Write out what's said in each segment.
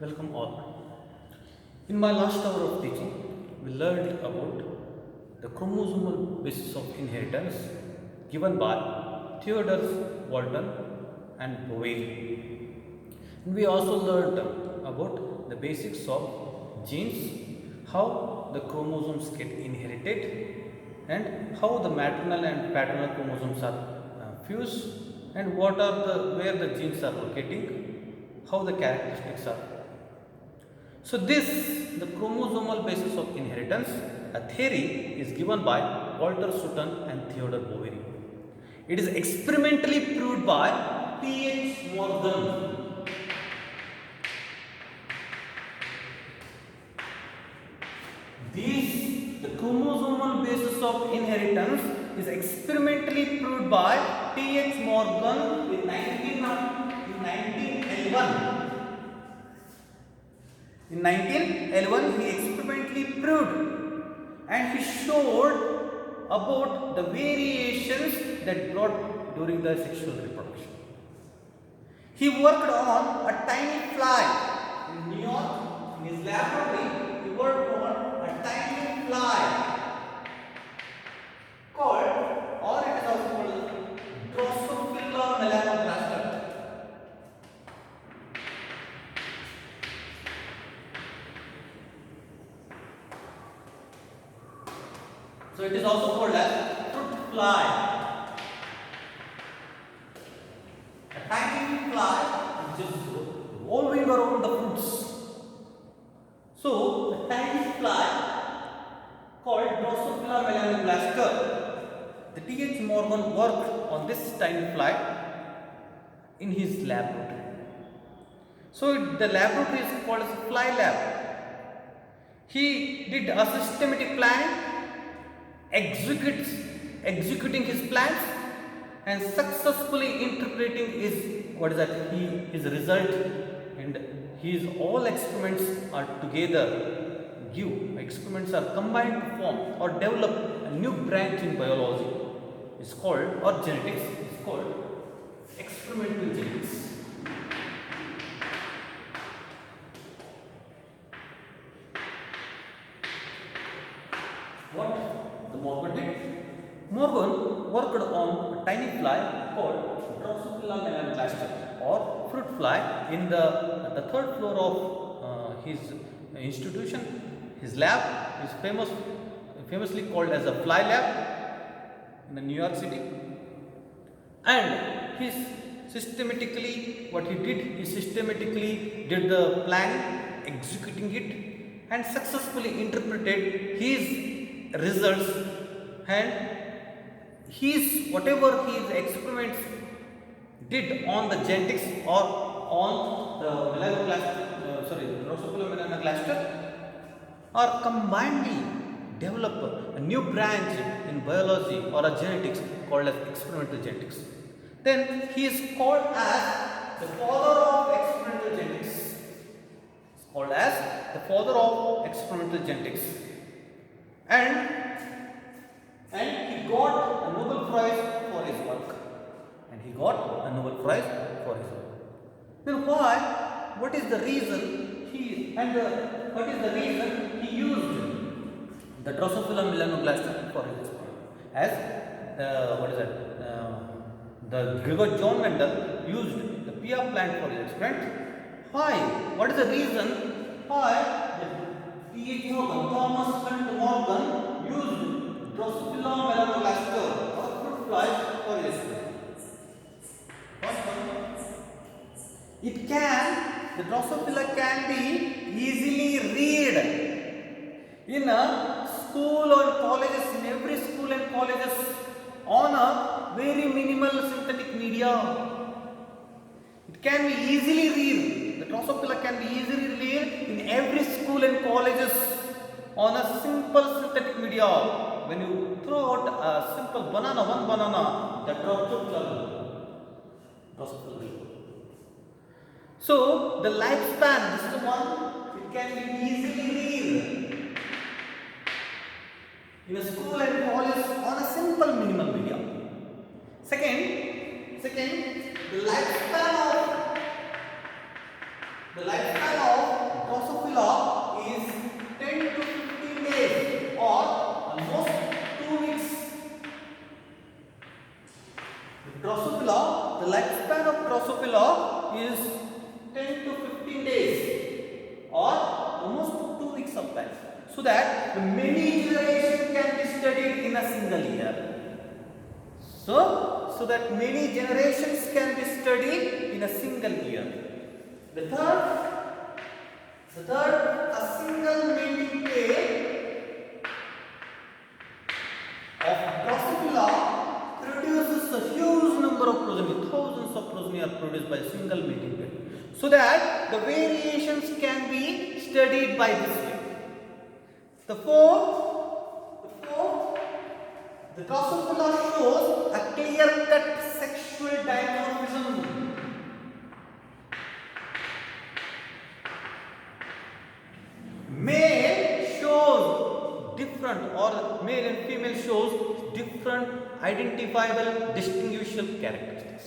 Welcome all. In my last hour of teaching, we learned about the chromosomal basis of inheritance given by Theodore Walton and Boveri. And we also learned about the basics of genes, how the chromosomes get inherited, and how the maternal and paternal chromosomes are fused, and what are the where the genes are locating, how the characteristics are. So this, the chromosomal basis of inheritance, a theory is given by Walter Sutton and Theodore Boveri. It is experimentally proved by P.H. Morgan. This, the chromosomal basis of inheritance is experimentally proved by P.H. Morgan in 1911. In 1911, he experimentally proved and he showed about the variations that brought during the sexual reproduction. He worked on a tiny fly in New York. In his laboratory, he worked on a tiny fly called, or it is also called Drosophila melanogaster. So it is also called as fruit fly. A tiny fly which is revolving around the fruits. So the tiny fly called Drosophila melanogaster. The T.H. Morgan worked on this tiny fly in his laboratory. So the laboratory is called as fly lab. He did a systematic planning, executing his plans and successfully interpreting his result, and his all experiments are together combined to form or develop a new branch in biology. It's called, or genetics, it's called experimental genetics. What the Morgan did? Morgan worked on a tiny fly called Drosophila melanogaster, or fruit fly, in the third floor of his institution. His lab is famously called as a fly lab in the New York City. And he systematically did the planning, executing it, and successfully interpreted his results, and whatever his experiments did on the genetics or on the Drosophila melanogaster are combinedly develop a new branch in biology or a genetics called as experimental genetics. Then he is called as the father of experimental genetics. Called as the father of experimental genetics. And he got a Nobel Prize for his work. Then what is the reason he used the Drosophila melanogaster for his work? As the Gregor John Mendel used the pea plant for his experiment. Why? What is the reason why T.H. Morgan, Thomas Hunt Morgan, used Drosophila melanogaster or fruit fly for his experiment? The Drosophila can be easily read in a school or colleges, in every school and colleges, on a very minimal synthetic media. It can be easily read. The Drosophila can be easily read in every school and colleges on a simple synthetic media. When you throw out a simple one banana, the Drosophila will. So the lifespan, this is the one, it can be easily read in a school and college on a simple minimal media. Second, the lifespan of lifespan of Drosophila is 10 to 15 days or almost 2 weeks of time. So that the many generations can be studied in a single year. So that many generations can be studied in a single year. The third, a single mating pair of Drosophila produces a huge number of progeny. Thousands of progeny are produced by a single mating pair. So that the variations can be studied by this way. The fourth, the Drosophila shows a clear-cut sexual dimorphism. Male shows different, or male and female shows different identifiable distinguishable characteristics.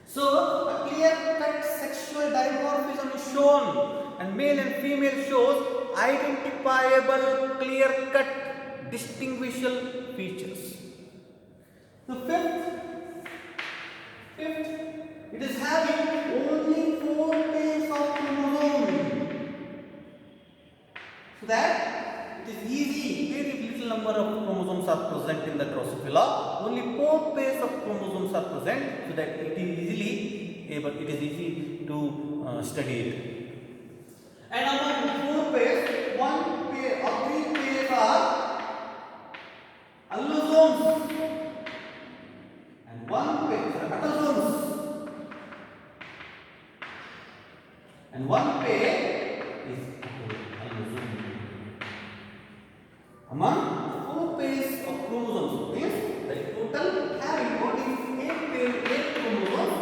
So a clear-cut sexual dimorphism is shown, and male and female shows identifiable clear-cut distinguishable features. The fifth, it is having only 4 pairs of chromosomes. So that it is easy, very little number of chromosomes are present in the Drosophila. Only 4 pairs of chromosomes are present, so that it is easy to study it. And among 4 pairs, 1 pair or 3 pairs are allosomes, and 1 pair is autosomes, and 1 pair is allosome. Among 4 pairs of chromosomes, means the total having what is 8 chromosomes.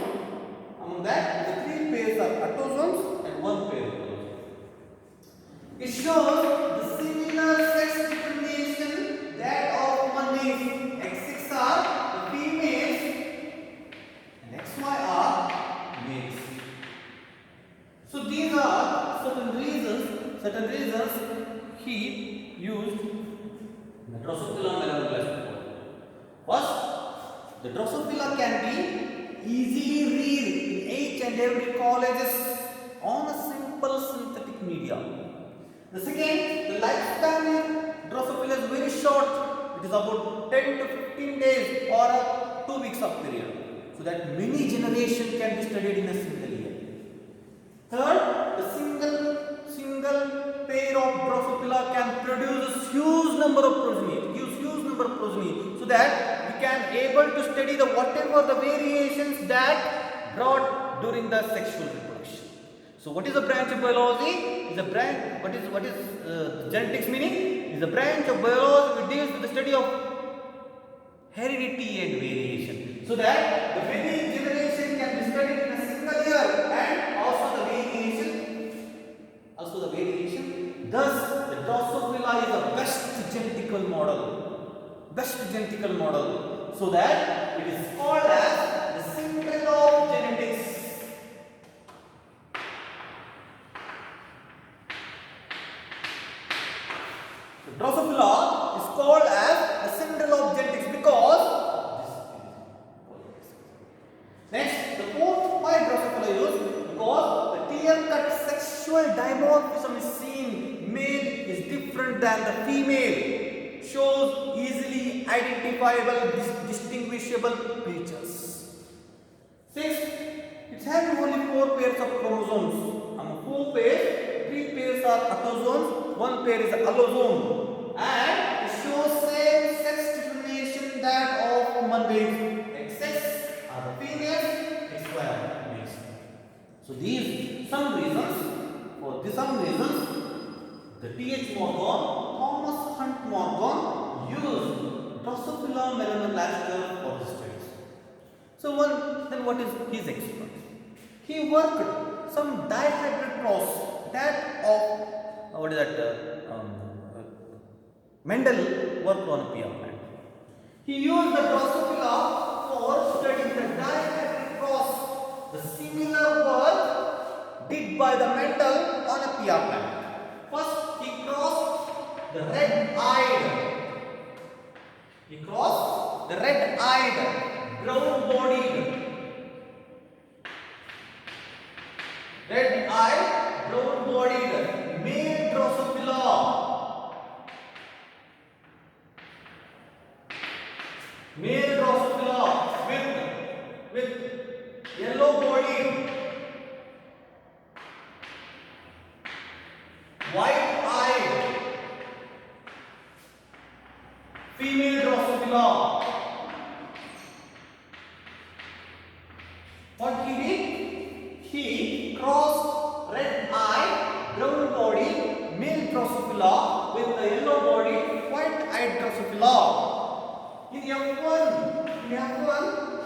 Among that, the 3 pairs are autosomes and 1 pair is allosome. It shows the similar sex determination that of one is XX are the females and XY are males. So these are certain reasons he used the Drosophila melanogaster. First, the Drosophila can be easily read in each and every colleges on a simple synthetic media. The second, the lifespan of Drosophila is very short. It is about 10 to 15 days or a 2 weeks of period. So that many generations can be studied in a single year. Third, the single pair of Drosophila can produce huge number of progeny. It gives huge number of progeny, so that we can able to study the whatever the variations that brought during the sexual reproduction. So what is a branch of biology? Is a branch. What is genetics meaning? Is a branch of biology which deals with the study of heredity and variation. So that the many generations can be studied in a single year, and also the variation. Thus, the Drosophila is the best genetical model. So that it is called as the symbol of genetics. The Drosophila is called as the symbol of genetics because next, the fourth why Drosophila used, because the clear-cut sexual dimorphism is seen. Male is different than the female, shows easily identifiable distinguishable features. Sixth, it's having only 4 pairs of chromosomes. Among 4 pairs, 3 pairs are autosomes, 1 pair is allosome, and it shows same sex determination that of human beings. XX are the females, XY are males. So these some reasons. The T.H. Morgan, Thomas Hunt Morgan used Drosophila melanogaster for his studies. So then what is his experiment? He worked some dihybrid cross that of Mendel worked on a pea plant. He used the Drosophila for studying the dihybrid cross, the similar work did by the Mendel on a pea plant. First, he crossed the red-eyed, brown-bodied What he did? He crossed red eye, brown body, male Drosophila with the yellow body, white-eyed Drosophila. In F1,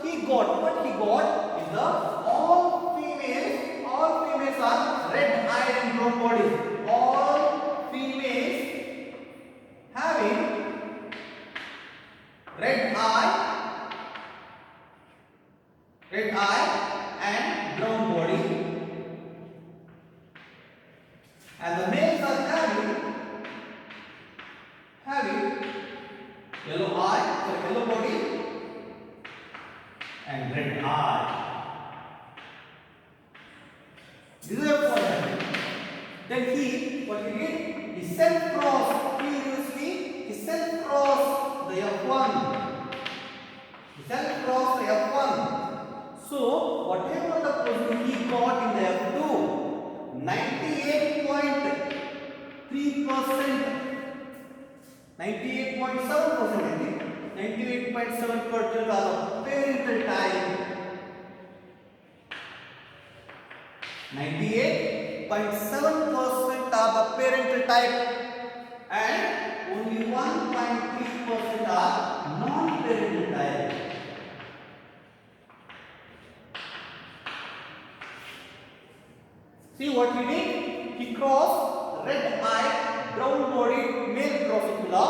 he got what he got is the all females are red-eyed and brown bodies. All females having red eye and brown body, and the males are having yellow body and red eye. This is what happened. Then what he did? He self-crossed curiously. He self-crossed the F1. So whatever the position he got in the F2, 98.3%, 98.7%, I think, 98.7% are parental type. 98.7% are the parental type, and only 1.3% are non-parental type. See what he did? He crossed red-eyed, brown-bodied male Drosophila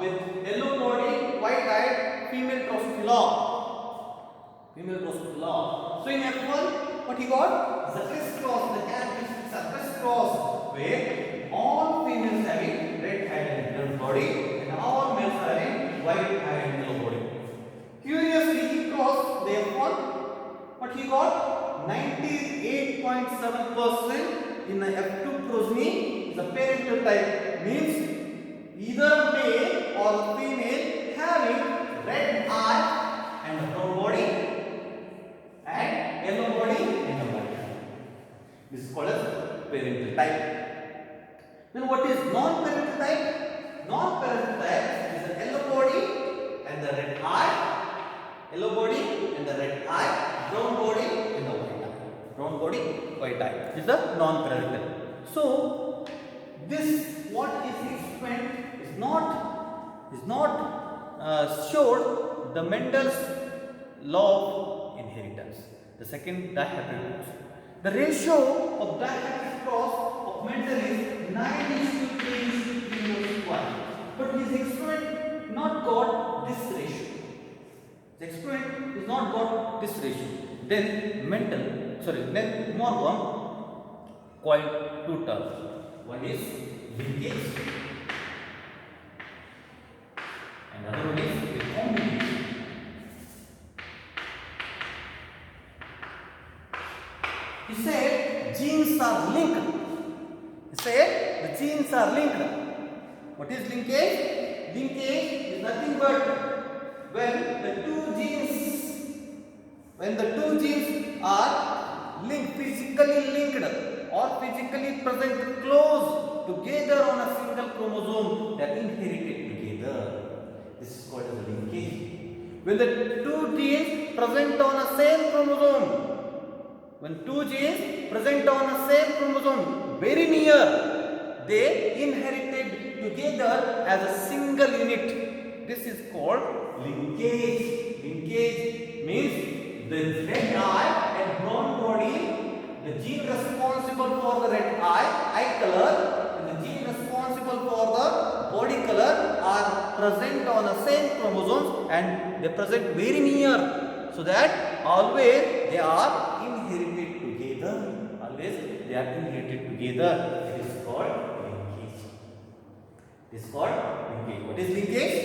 with yellow-bodied, white-eyed female Drosophila. So in F1, what he got? The crisscross, the characteristics are crisscross, where all females having red-eyed and brown body, and all males having white-eyed and yellow body. Curiously, he crossed the F1. What he got? 98.7% in the F2 progeny is the parental type, means either male or female having red eye and a brown body and yellow body and a white eye. This is called as parental type. Then what is non-parental type? Non-parental type is the yellow body and the red eye, brown body and the white eye. Brown body, white eye is the non-parental. So this what is explained is not showed the Mendel's law of inheritance. The second dihaplogroups. The ratio of dihaplogroup cross of Mendel is 9:3:1. But his experiment not got this ratio. The experiment is not got this ratio. Then Morgan coined two terms. One is linkage and another one is recombination. He said genes are linked. The genes are linked. What is linkage? Linkage is nothing but when the two genes are physically linked or physically present close together on a single chromosome, they are inherited together. This is called as a linkage. When the two genes present on a same chromosome, very near, they inherited together as a single unit. This is called linkage. Linkage means the red eye and brown body, the gene responsible for the red eye color, and the gene responsible for the body color are present on the same chromosomes, and they present very near, so that always they are inherited together. It is called linkage. What is linkage?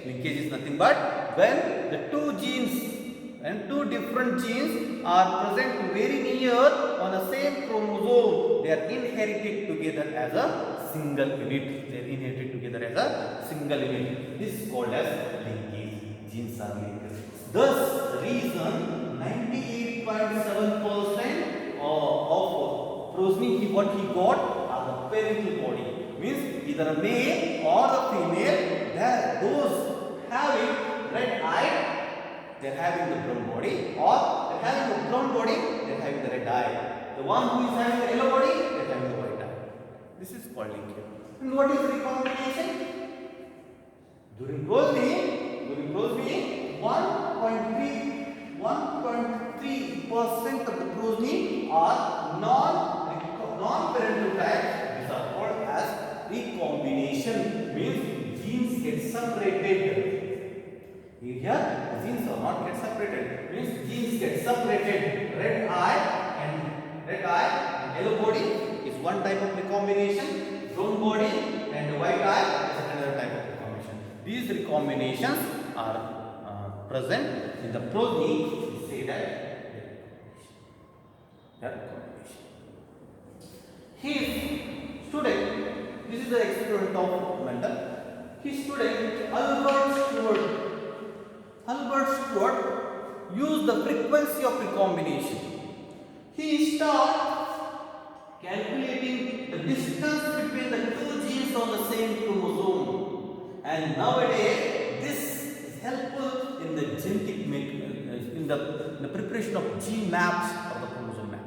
Linkage is nothing but when the two genes and two different genes are present very near on the same chromosome, they are inherited together as a single unit. This is called as linkage. Genes are linked. Thus, the reason 98.7% of progeny what he got are the parental body. Means either a male or a female. Those having red eye, they are having the brown body, or they are having the brown body red eye. The one who is having the yellow body, they are having the white eye. This is called linkage. And what is recombination? During close being, 1.3% of the progeny are non-parental type. These are called as recombination. Means genes get separated. Here, the genes are not get separated. Means genes get separated. Red eye and yellow body is one type of recombination. Brown body and white eye is another type of recombination. These recombinations are present in the progeny. We say that recombination. His student, this is the experiment of Mendel. His student Albert Stewart used the frequency of recombination. He started calculating the distance between the two genes on the same chromosome, and nowadays this is helpful in the genetic in the preparation of gene maps of the chromosome map.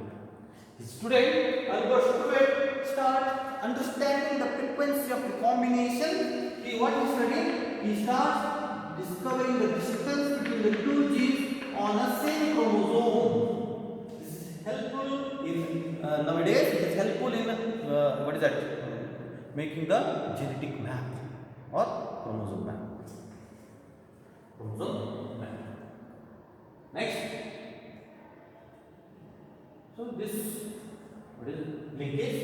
His student Albert Stewart started understanding the frequency of recombination. What he studied? He starts discovering the distance between the two genes on the same chromosome. This is helpful in nowadays. It is helpful in making the genetic map or chromosome map. Next. So this linkage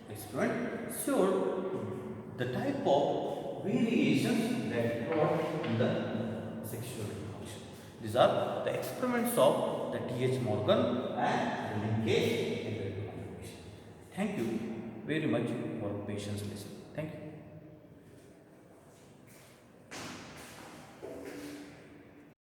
experiment showed the type of variations that occur in the sexual reproduction. These are the experiments of the T.H. Morgan and the linkage in the recombination. Thank you very much for patience listening. Thank you.